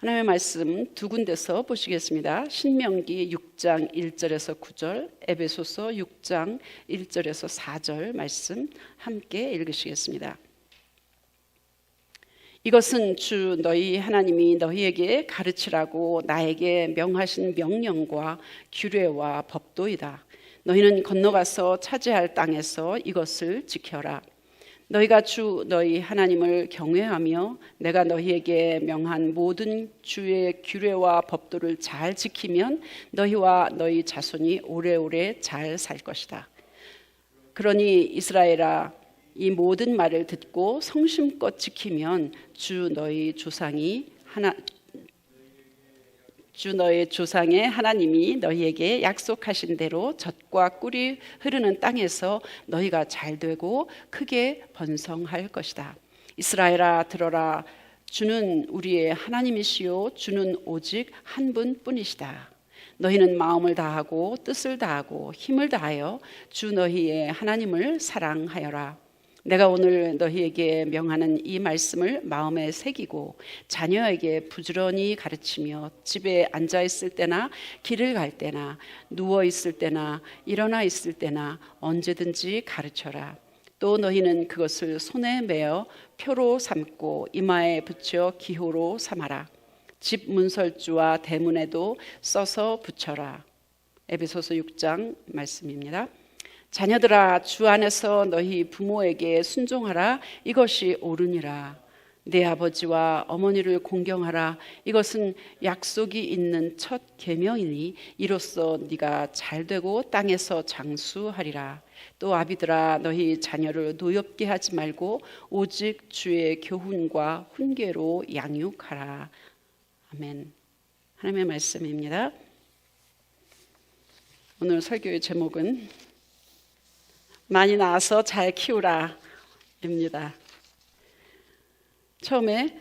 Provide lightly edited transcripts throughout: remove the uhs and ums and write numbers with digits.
하나님의 말씀 두 군데서 보시겠습니다. 신명기 6장 1절에서 9절, 에베소서 6장 1절에서 4절 말씀 함께 읽으시겠습니다. 이것은 주 너희 하나님이 너희에게 가르치라고 나에게 명하신 명령과 규례와 법도이다. 너희는 건너가서 차지할 땅에서 이것을 지켜라. 너희가 주 너희 하나님을 경외하며 내가 너희에게 명한 모든 주의 규례와 법도를 잘 지키면 너희와 너희 자손이 오래오래 잘 살 것이다. 그러니 이스라엘아, 이 모든 말을 듣고 성심껏 지키면 주 너희 조상의 하나님이 너희에게 약속하신 대로 젖과 꿀이 흐르는 땅에서 너희가 잘되고 크게 번성할 것이다. 이스라엘아, 들어라. 주는 우리의 하나님이시요 주는 오직 한 분뿐이시다. 너희는 마음을 다하고 뜻을 다하고 힘을 다하여 주 너희의 하나님을 사랑하여라. 내가 오늘 너희에게 명하는 이 말씀을 마음에 새기고 자녀에게 부지런히 가르치며 집에 앉아 있을 때나 길을 갈 때나 누워 있을 때나 일어나 있을 때나 언제든지 가르쳐라. 또 너희는 그것을 손에 메어 표로 삼고 이마에 붙여 기호로 삼아라. 집 문설주와 대문에도 써서 붙여라. 에베소서 6장 말씀입니다. 자녀들아, 주 안에서 너희 부모에게 순종하라. 이것이 옳으니라. 내 아버지와 어머니를 공경하라. 이것은 약속이 있는 첫 계명이니 이로써 네가 잘되고 땅에서 장수하리라. 또 아비들아, 너희 자녀를 노엽게 하지 말고 오직 주의 교훈과 훈계로 양육하라. 아멘. 하나님의 말씀입니다. 오늘 설교의 제목은 많이 낳아서 잘 키우라 입니다. 처음에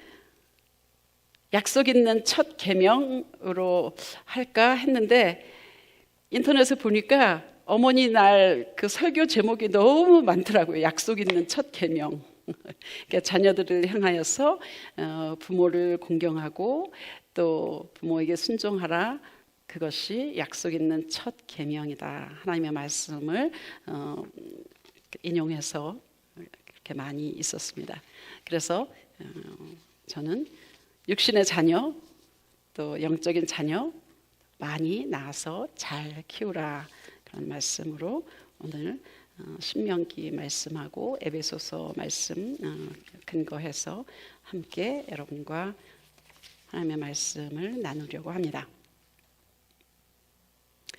약속 있는 첫 계명으로 할까 했는데 인터넷에 보니까 어머니 날 그 설교 제목이 너무 많더라고요. 약속 있는 첫 계명. 그러니까 자녀들을 향하여서 부모를 공경하고 또 부모에게 순종하라. 그것이 약속 있는 첫 계명이다. 하나님의 말씀을 인용해서 그렇게 많이 있었습니다. 그래서 저는 육신의 자녀 또 영적인 자녀 많이 낳아서 잘 키우라 그런 말씀으로 오늘 신명기 말씀하고 에베소서 말씀 근거해서 함께 여러분과 하나님의 말씀을 나누려고 합니다.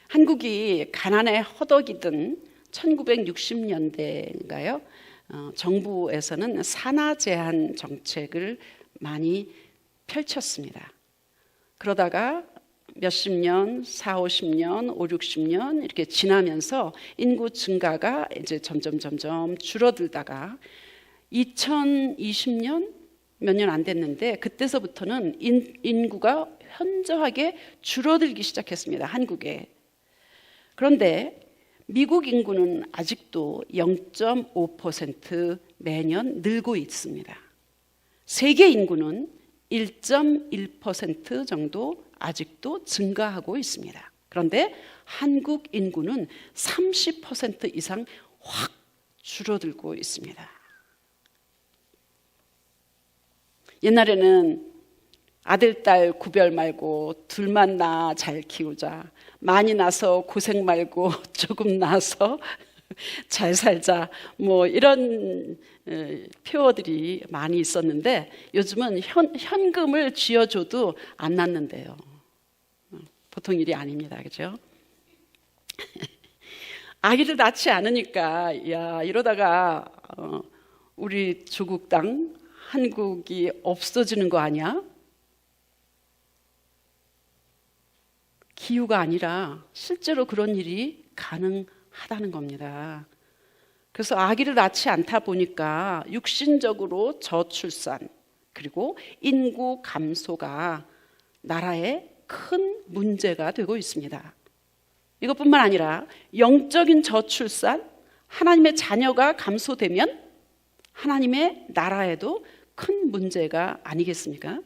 한국이 가난에 허덕이던 1960년대인가요? 정부에서는 산하 제한 정책을 많이 펼쳤습니다. 그러다가 몇십 년, 4, 50년, 5, 60년 이렇게 지나면서 인구 증가가 이제 점점 줄어들다가 2020년 몇 년 안 됐는데 그때서부터는 인구가 현저하게 줄어들기 시작했습니다. 한국에. 그런데 미국 인구는 아직도 0.5% 매년 늘고 있습니다. 세계 인구는 1.1% 정도 아직도 증가하고 있습니다. 그런데 한국 인구는 30% 이상 확 줄어들고 있습니다. 옛날에는 아들, 딸 구별 말고 둘만 낳아 잘 키우자. 많이 낳아서 고생 말고 조금 낳아서 잘 살자. 뭐 이런 표어들이 많이 있었는데 요즘은 현금을 쥐어줘도 안 낳는데요. 보통 일이 아닙니다. 그죠? 아기를 낳지 않으니까 야 이러다가 우리 조국 땅 한국이 없어지는 거 아니야? 기우가 아니라 실제로 그런 일이 가능하다는 겁니다. 그래서 아기를 낳지 않다 보니까 육신적으로 저출산 그리고 인구 감소가 나라에 큰 문제가 되고 있습니다. 이것뿐만 아니라 영적인 저출산, 하나님의 자녀가 감소되면 하나님의 나라에도 큰 문제가 아니겠습니까?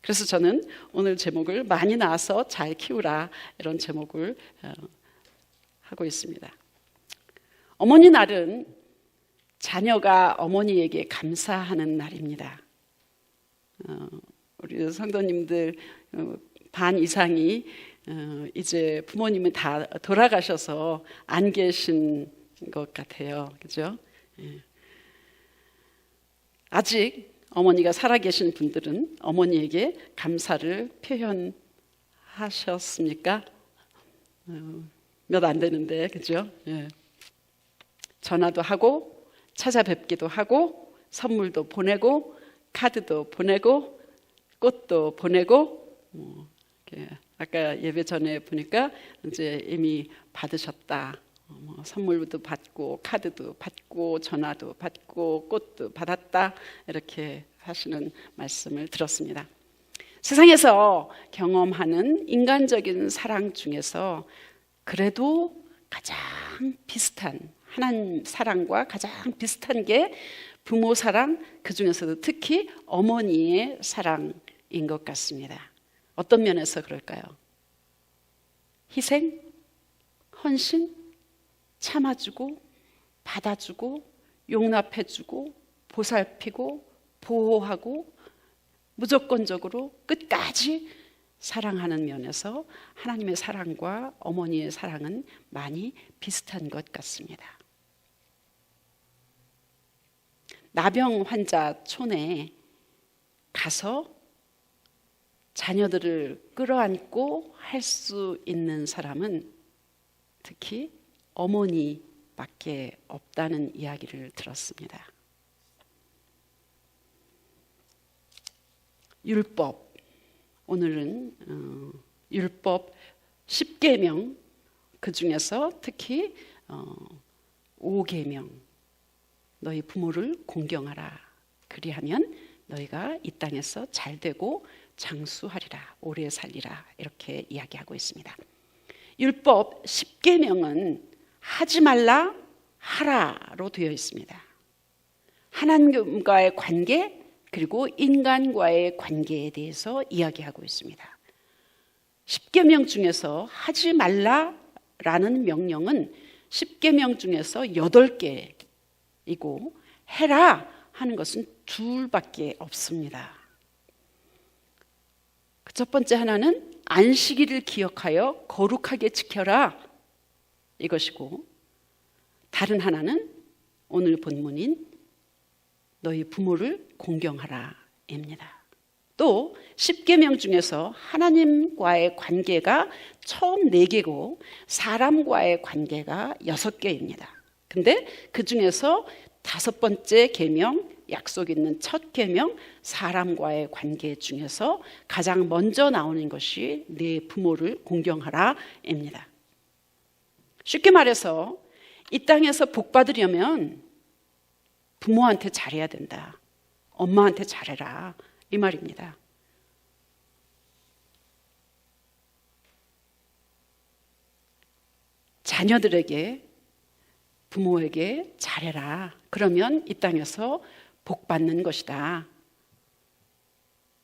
그래서 저는 오늘 제목을 많이 낳아서 잘 키우라, 이런 제목을 하고 있습니다. 어머니 날은 자녀가 어머니에게 감사하는 날입니다. 우리 성도님들 반 이상이 이제 부모님은 다 돌아가셔서 안 계신 것 같아요. 그죠? 아직 어머니가 살아계신 분들은 어머니에게 감사를 표현하셨습니까? 몇 안 되는데, 그죠? 전화도 하고 찾아뵙기도 하고 선물도 보내고 카드도 보내고 꽃도 보내고 아까 예배 전에 보니까 이제 이미 받으셨다. 선물도 받고 카드도 받고 전화도 받고 꽃도 받았다, 이렇게 하시는 말씀을 들었습니다. 세상에서 경험하는 인간적인 사랑 중에서 그래도 가장 비슷한, 하나님 사랑과 가장 비슷한 게 부모 사랑, 그 중에서도 특히 어머니의 사랑인 것 같습니다. 어떤 면에서 그럴까요? 희생, 헌신, 참아주고 받아주고 용납해주고 보살피고 보호하고 무조건적으로 끝까지 사랑하는 면에서 하나님의 사랑과 어머니의 사랑은 많이 비슷한 것 같습니다. 나병 환자 촌에 가서 자녀들을 끌어안고 할 수 있는 사람은 특히 어머니밖에 없다는 이야기를 들었습니다. 율법, 오늘은 율법 10계명, 그 중에서 특히 5계명, 너희 부모를 공경하라, 그리하면 너희가 이 땅에서 잘되고 장수하리라, 오래 살리라, 이렇게 이야기하고 있습니다. 율법 10계명은 하지 말라, 하라로 되어 있습니다. 하나님과의 관계, 그리고 인간과의 관계에 대해서 이야기하고 있습니다. 10계명 중에서 하지 말라라는 명령은 10계명 중에서 8개이고 해라 하는 것은 2밖에 없습니다. 첫 번째 하나는 안식일을 기억하여 거룩하게 지켜라, 이것이고, 다른 하나는 오늘 본문인 너희 부모를 공경하라 입니다. 또 10계명 중에서 하나님과의 관계가 처음 4개고 사람과의 관계가 6개입니다. 근데 그 중에서 5번째 계명, 약속 있는 첫 계명, 사람과의 관계 중에서 가장 먼저 나오는 것이 내 부모를 공경하라입니다. 쉽게 말해서 이 땅에서 복 받으려면 부모한테 잘해야 된다, 엄마한테 잘해라, 이 말입니다. 자녀들에게, 부모에게 잘해라, 그러면 이 땅에서 복 받는 것이다.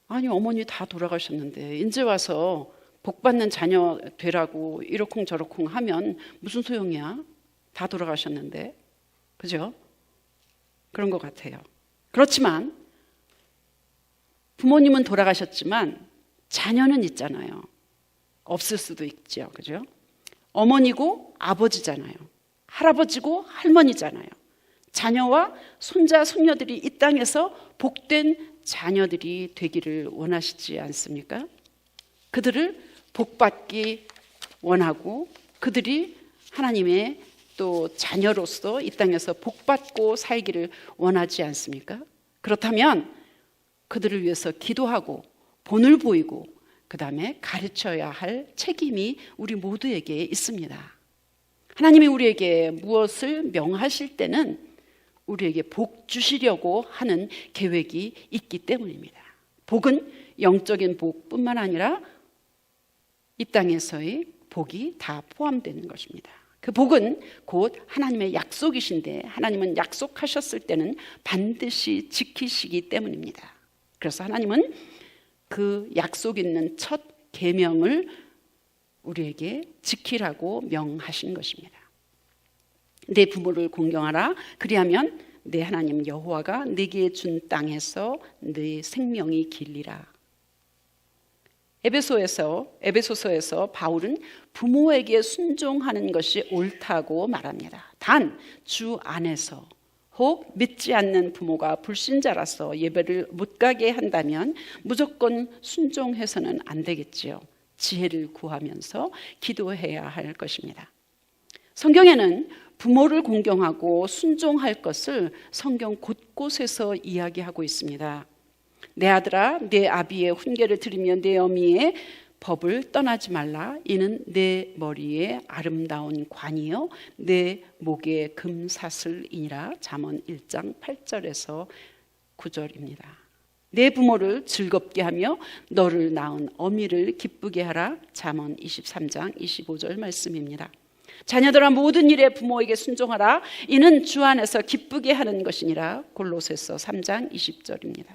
아니, 어머니 다 돌아가셨는데 이제 와서 복 받는 자녀 되라고 이러쿵저러쿵 하면 무슨 소용이야? 다 돌아가셨는데. 그죠? 그런 것 같아요. 그렇지만 부모님은 돌아가셨지만 자녀는 있잖아요. 없을 수도 있죠. 그죠? 어머니고 아버지잖아요. 할아버지고 할머니잖아요. 자녀와 손자, 손녀들이 이 땅에서 복된 자녀들이 되기를 원하시지 않습니까? 그들을 복받기 원하고 그들이 하나님의 또 자녀로서 이 땅에서 복받고 살기를 원하지 않습니까? 그렇다면 그들을 위해서 기도하고 본을 보이고 그 다음에 가르쳐야 할 책임이 우리 모두에게 있습니다. 하나님이 우리에게 무엇을 명하실 때는 우리에게 복 주시려고 하는 계획이 있기 때문입니다. 복은 영적인 복뿐만 아니라 이 땅에서의 복이 다 포함되는 것입니다. 그 복은 곧 하나님의 약속이신데 하나님은 약속하셨을 때는 반드시 지키시기 때문입니다. 그래서 하나님은 그 약속 있는 첫 계명을 우리에게 지키라고 명하신 것입니다. 내 부모를 공경하라. 그리하면 내 하나님 여호와가 내게 준 땅에서 내 생명이 길리라. 에베소서에서 바울은 부모에게 순종하는 것이 옳다고 말합니다. 단 주 안에서 혹 믿지 않는 부모가 불신자라서 예배를 못 가게 한다면 무조건 순종해서는 안 되겠지요. 지혜를 구하면서 기도해야 할 것입니다. 성경에는 부모를 공경하고 순종할 것을 성경 곳곳에서 이야기하고 있습니다. 내 아들아, 내 아비의 훈계를 들으며 내 어미의 법을 떠나지 말라. 이는 내 머리에 아름다운 관이요 내 목에 금사슬이니라. 잠언 1장 8절에서 9절입니다. 내 부모를 즐겁게 하며 너를 낳은 어미를 기쁘게 하라. 잠언 23장 25절 말씀입니다. 자녀들아 모든 일에 부모에게 순종하라. 이는 주 안에서 기쁘게 하는 것이니라. 골로새서 3장 20절입니다.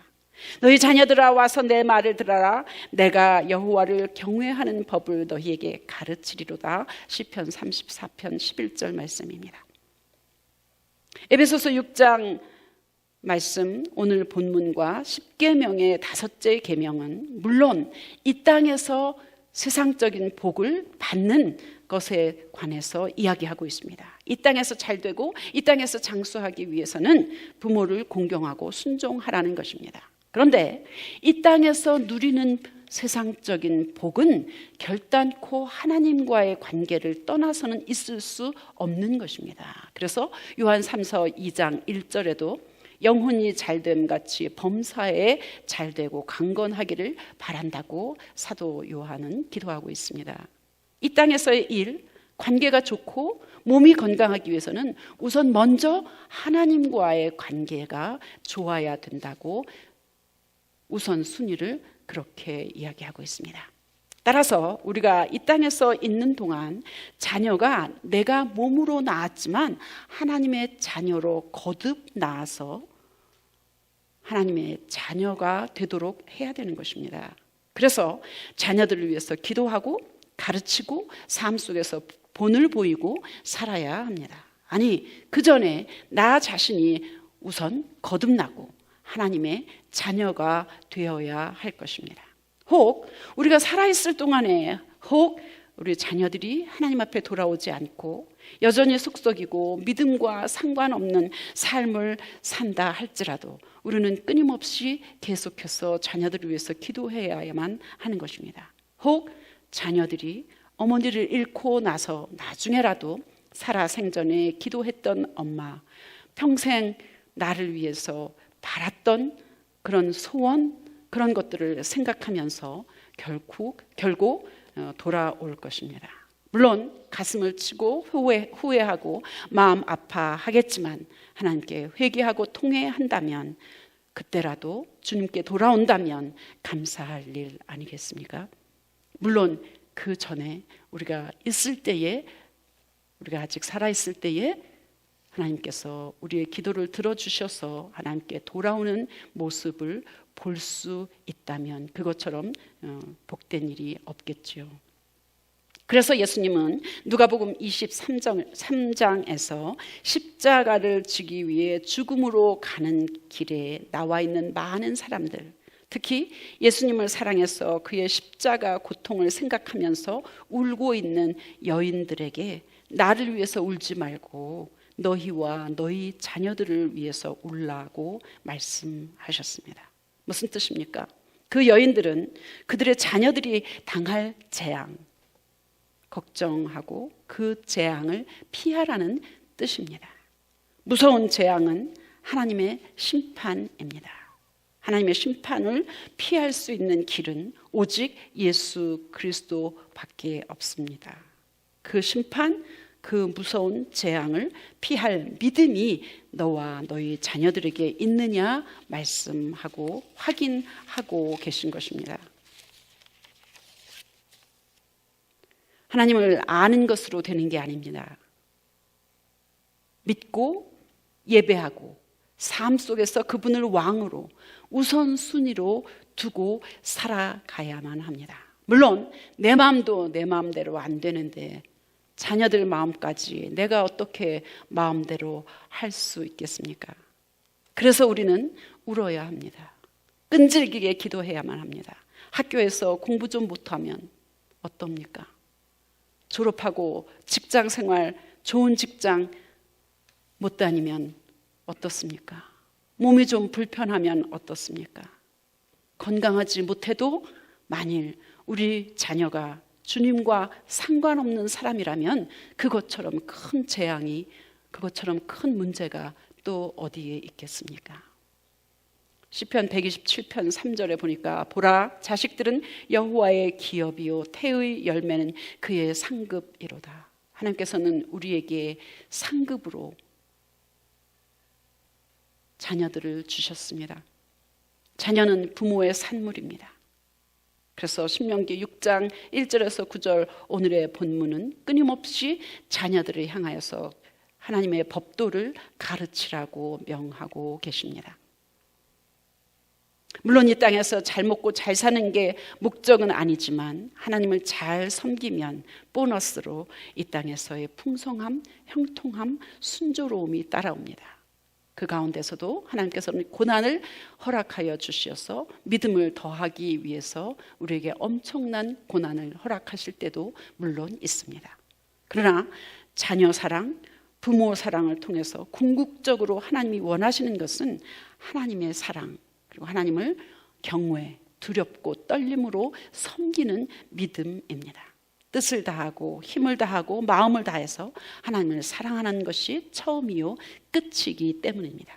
너희 자녀들아 와서 내 말을 들어라. 내가 여호와를 경외하는 법을 너희에게 가르치리로다. 시편 34편 11절 말씀입니다. 에베소서 6장 말씀, 오늘 본문과 10계명의 5째 계명은 물론 이 땅에서 세상적인 복을 받는 것에 관해서 이야기하고 있습니다. 이 땅에서 잘되고 이 땅에서 장수하기 위해서는 부모를 공경하고 순종하라는 것입니다. 그런데 이 땅에서 누리는 세상적인 복은 결단코 하나님과의 관계를 떠나서는 있을 수 없는 것입니다. 그래서 요한 3서 2장 1절에도 영혼이 잘됨 같이 범사에 잘되고 강건하기를 바란다고 사도 요한은 기도하고 있습니다. 이 땅에서의 일, 관계가 좋고 몸이 건강하기 위해서는 우선 먼저 하나님과의 관계가 좋아야 된다고 우선순위를 그렇게 이야기하고 있습니다. 따라서 우리가 이 땅에서 있는 동안 자녀가 내가 몸으로 낳았지만 하나님의 자녀로 거듭 낳아서 하나님의 자녀가 되도록 해야 되는 것입니다. 그래서 자녀들을 위해서 기도하고 가르치고 삶 속에서 본을 보이고 살아야 합니다. 아니, 그 전에 나 자신이 우선 거듭나고 하나님의 자녀가 되어야 할 것입니다. 혹 우리가 살아있을 동안에 혹 우리 자녀들이 하나님 앞에 돌아오지 않고 여전히 속썩이고 믿음과 상관없는 삶을 산다 할지라도 우리는 끊임없이 계속해서 자녀들을 위해서 기도해야만 하는 것입니다. 혹 자녀들이 어머니를 잃고 나서 나중에라도 살아생전에 기도했던 엄마, 평생 나를 위해서 바랐던 그런 소원, 그런 것들을 생각하면서 결국 돌아올 것입니다. 물론 가슴을 치고 후회하고 마음 아파하겠지만 하나님께 회개하고 통회한다면 그때라도 주님께 돌아온다면 감사할 일 아니겠습니까? 물론 그 전에 우리가 있을 때에, 우리가 아직 살아있을 때에 하나님께서 우리의 기도를 들어주셔서 하나님께 돌아오는 모습을 볼 수 있다면 그것처럼 복된 일이 없겠지요. 그래서 예수님은 누가복음 23장에서 십자가를 지기 위해 죽음으로 가는 길에 나와 있는 많은 사람들, 특히 예수님을 사랑해서 그의 십자가 고통을 생각하면서 울고 있는 여인들에게 나를 위해서 울지 말고 너희와 너희 자녀들을 위해서 울라고 말씀하셨습니다. 무슨 뜻입니까? 그 여인들은 그들의 자녀들이 당할 재앙, 걱정하고 그 재앙을 피하라는 뜻입니다. 무서운 재앙은 하나님의 심판입니다. 하나님의 심판을 피할 수 있는 길은 오직 예수 그리스도밖에 없습니다. 그 심판, 그 무서운 재앙을 피할 믿음이 너와 너희 자녀들에게 있느냐 말씀하고 확인하고 계신 것입니다. 하나님을 아는 것으로 되는 게 아닙니다. 믿고 예배하고 삶 속에서 그분을 왕으로 우선순위로 두고 살아가야만 합니다. 물론 내 마음도 내 마음대로 안 되는데 자녀들 마음까지 내가 어떻게 마음대로 할 수 있겠습니까? 그래서 우리는 울어야 합니다. 끈질기게 기도해야만 합니다. 학교에서 공부 좀 못하면 어떻습니까? 졸업하고 직장 생활, 좋은 직장 못 다니면 어떻습니까? 몸이 좀 불편하면 어떻습니까? 건강하지 못해도 만일 우리 자녀가 주님과 상관없는 사람이라면 그것처럼 큰 재앙이, 그것처럼 큰 문제가 또 어디에 있겠습니까? 시편 127편 3절에 보니까 보라, 자식들은 여호와의 기업이요 태의 열매는 그의 상급이로다. 하나님께서는 우리에게 상급으로 자녀들을 주셨습니다. 자녀는 부모의 산물입니다. 그래서 신명기 6장 1절에서 9절 오늘의 본문은 끊임없이 자녀들을 향하여서 하나님의 법도를 가르치라고 명하고 계십니다. 물론 이 땅에서 잘 먹고 잘 사는 게 목적은 아니지만 하나님을 잘 섬기면 보너스로 이 땅에서의 풍성함, 형통함, 순조로움이 따라옵니다. 그 가운데서도 하나님께서는 고난을 허락하여 주셔서 믿음을 더하기 위해서 우리에게 엄청난 고난을 허락하실 때도 물론 있습니다. 그러나 자녀 사랑, 부모 사랑을 통해서 궁극적으로 하나님이 원하시는 것은 하나님의 사랑, 그리고 하나님을 경외, 두렵고 떨림으로 섬기는 믿음입니다. 뜻을 다하고 힘을 다하고 마음을 다해서 하나님을 사랑하는 것이 처음이요 끝이기 때문입니다.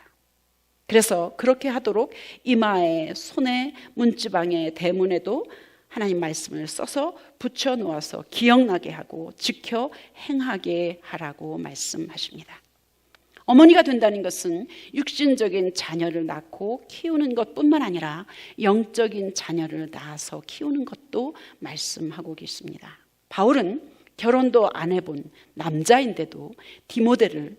그래서 그렇게 하도록 이마에, 손에, 문지방에, 대문에도 하나님 말씀을 써서 붙여 놓아서 기억나게 하고 지켜 행하게 하라고 말씀하십니다. 어머니가 된다는 것은 육신적인 자녀를 낳고 키우는 것뿐만 아니라 영적인 자녀를 낳아서 키우는 것도 말씀하고 계십니다. 바울은 결혼도 안 해본 남자인데도 디모데를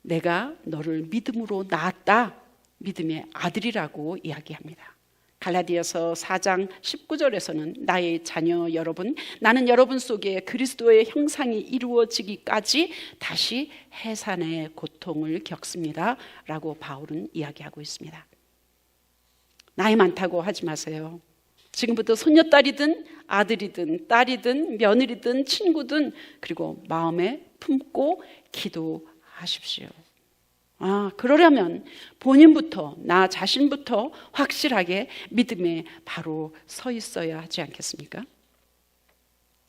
내가 너를 믿음으로 낳았다, 믿음의 아들이라고 이야기합니다. 갈라디아서 4장 19절에서는 나의 자녀 여러분, 나는 여러분 속에 그리스도의 형상이 이루어지기까지 다시 해산의 고통을 겪습니다 라고 바울은 이야기하고 있습니다. 나이 많다고 하지 마세요. 지금부터 손녀딸이든 아들이든 딸이든 며느리든 친구든 그리고 마음에 품고 기도하십시오. 그러려면 본인부터, 나 자신부터 확실하게 믿음에 바로 서 있어야 하지 않겠습니까?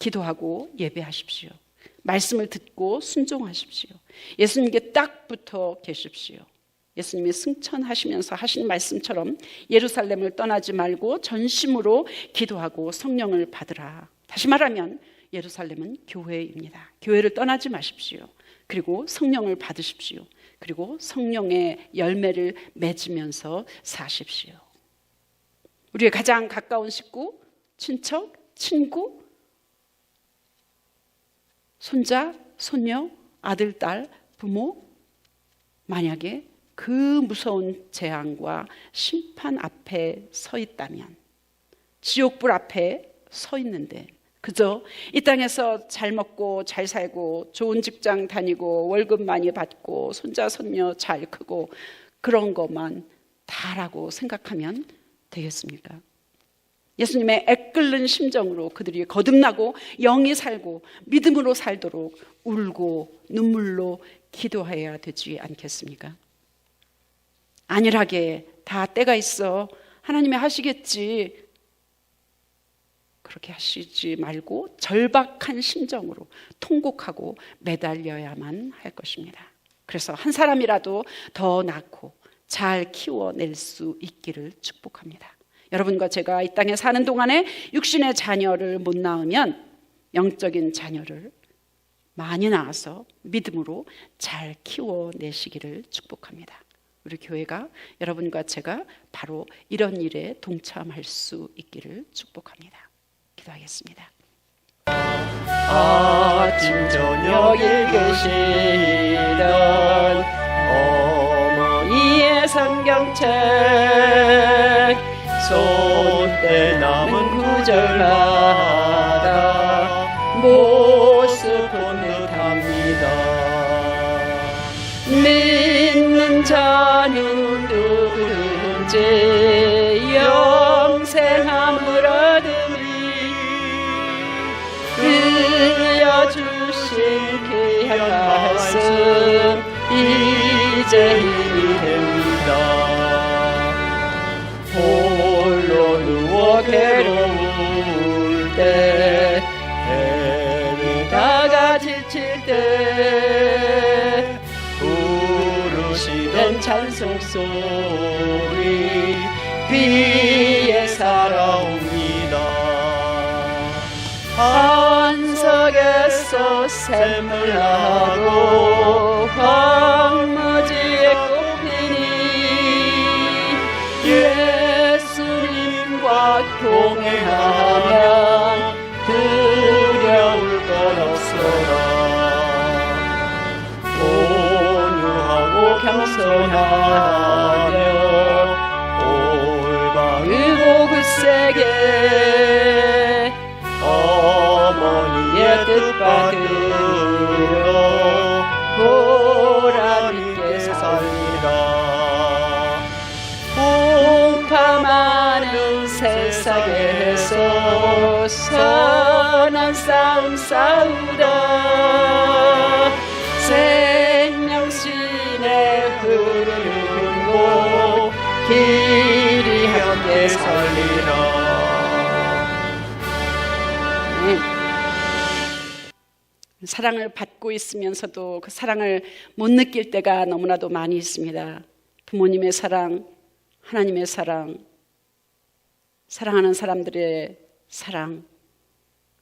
기도하고 예배하십시오. 말씀을 듣고 순종하십시오. 예수님께 딱 붙어 계십시오. 예수님이 승천하시면서 하신 말씀처럼 예루살렘을 떠나지 말고 전심으로 기도하고 성령을 받으라. 다시 말하면 예루살렘은 교회입니다. 교회를 떠나지 마십시오. 그리고 성령을 받으십시오. 그리고 성령의 열매를 맺으면서 사십시오. 우리의 가장 가까운 식구, 친척, 친구, 손자, 손녀, 아들, 딸, 부모, 만약에 그 무서운 재앙과 심판 앞에 서 있다면, 지옥불 앞에 서 있는데 그저 이 땅에서 잘 먹고 잘 살고 좋은 직장 다니고 월급 많이 받고 손자 손녀 잘 크고 그런 것만 다라고 생각하면 되겠습니까? 예수님의 애끓는 심정으로 그들이 거듭나고 영이 살고 믿음으로 살도록 울고 눈물로 기도해야 되지 않겠습니까? 안일하게 다 때가 있어 하나님이 하시겠지, 그렇게 하시지 말고 절박한 심정으로 통곡하고 매달려야만 할 것입니다. 그래서 한 사람이라도 더 낳고 잘 키워낼 수 있기를 축복합니다. 여러분과 제가 이 땅에 사는 동안에 육신의 자녀를 못 낳으면 영적인 자녀를 많이 낳아서 믿음으로 잘 키워내시기를 축복합니다. 우리 교회가, 여러분과 제가 바로 이런 일에 동참할 수 있기를 축복합니다. 기도하겠습니다. 아침 저녁 읽으시던 어머니의 삶 성경책 손때 남은 구절마다 모습 본 듯합니다. 믿는 자는 누구든지 영생함을 얻으리. 들려주신 귀한 말씀 이제 힘이 됩니다. 홀로 누워 괴로울 때 헤매다가 지칠 때 부르시던 찬송소리 귀에 살아옵니다. 반석에서 샘물나고 황무지에 꽃피니 예수님과 동행하면 두려울 것 없어라. 온유하고 겸손하며 올바르고 굳세게 어머니의 뜻 받들어 보람있게 살리라. 공감하는 세상에서 선한 싸움 싸우다 생명신의 흐르는 곳 길이 함께 살리라. 사랑을 받고 있으면서도 그 사랑을 못 느낄 때가 너무나도 많이 있습니다. 부모님의 사랑, 하나님의 사랑, 사랑하는 사람들의 사랑,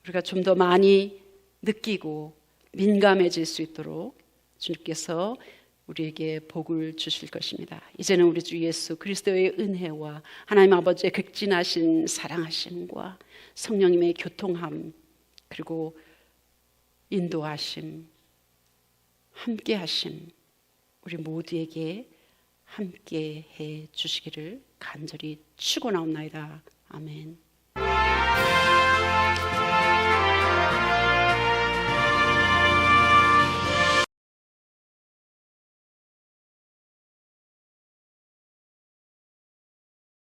우리가 좀 더 많이 느끼고 민감해질 수 있도록 주님께서 우리에게 복을 주실 것입니다. 이제는 우리 주 예수 그리스도의 은혜와 하나님 아버지의 극진하신 사랑하심과 성령님의 교통함, 그리고 인도하심, 함께하심, 우리 모두에게 함께해 주시기를 간절히 축원하옵나이다. 아멘.